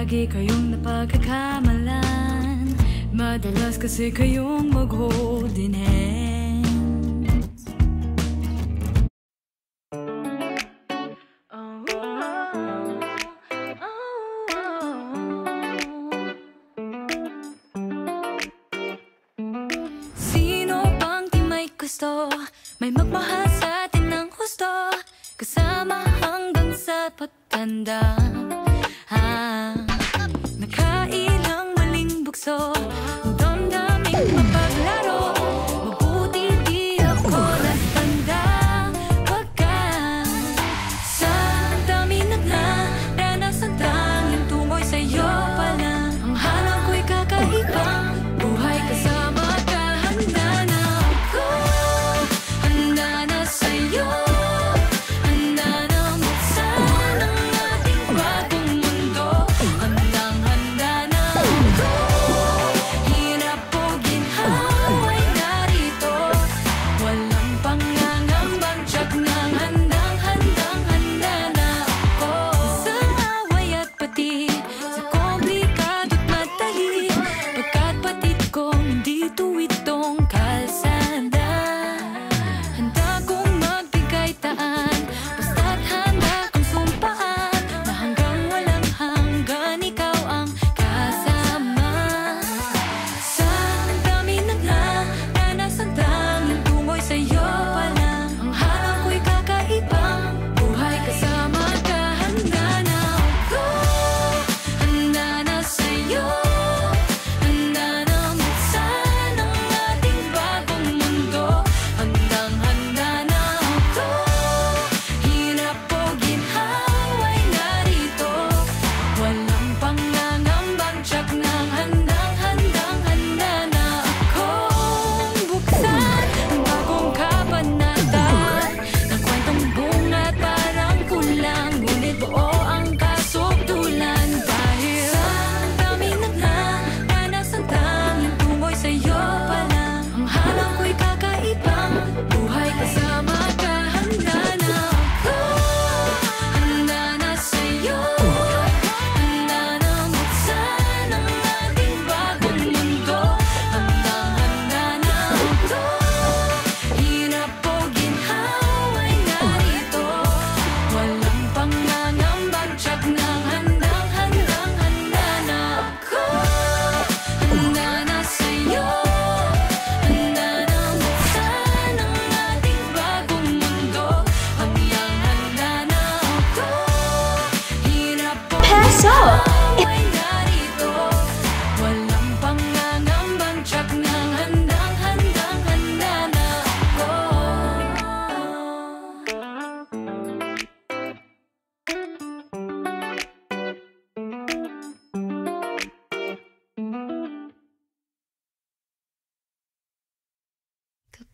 Lagi kayong napagkakamalan, madalas kasi kayong mag-holding hands. Sino bang di may gusto, may magmahal sa atin ng husto, kasama hanggang sa pagtanda. Nakailang maling bukso, damdaming mapaglaro, mabuti di ako nagtanda. Wagka sa dami naranasan, tanging tungoy sa'yo pala. Ang hanap ko'y kakaiba, buhay kasama ka. Handa na ako, handa na sa'yo, handa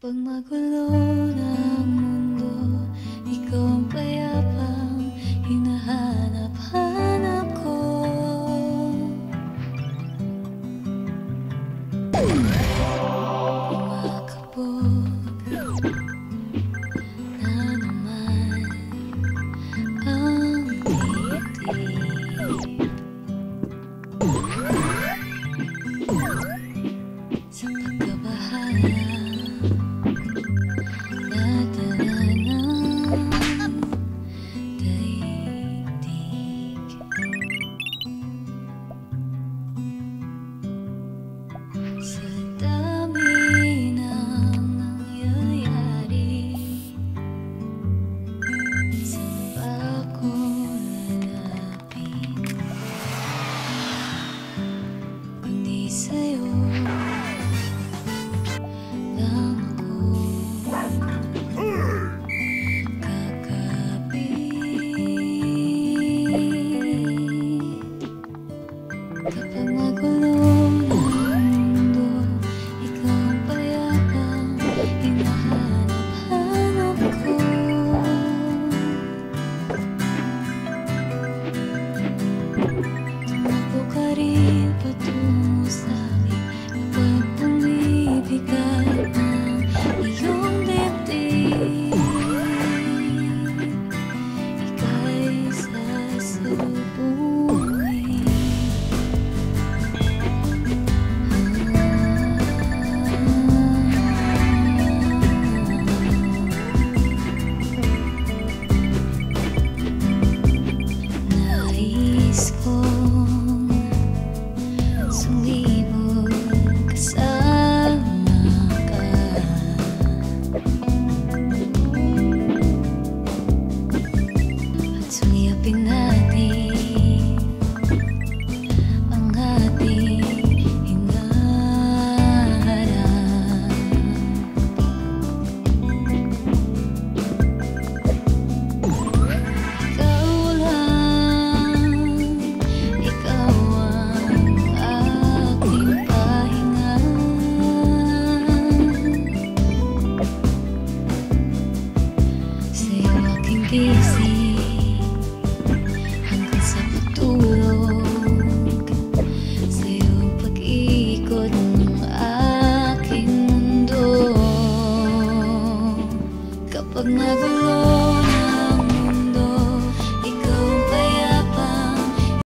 Kapag magulo na ang mundo, ikaw ang payapang hinahanap-hanap ko. Kumakabog na naman ang titig sa pagkabahala. Sa dami ng nangyayari, saan ba ako lalapit kundi sa'yo lang ako kakapit. Kapag magulo na ang mundo, ikaw ang payapang hinahanap-hanap ko. Tumakbo ka rin patungo sa'kin kapag bumibigat ang iyong dibdib. Ika'y sasalubungin. Nais kong sumibol kasama ka, at suyapin natin ang ating hinaharap. Ikaw ang aking pahinga. Sa'yo aking gising hanggang sa pagtulog. Sa'yo ang pag-ikot ng aking mundo. Kapag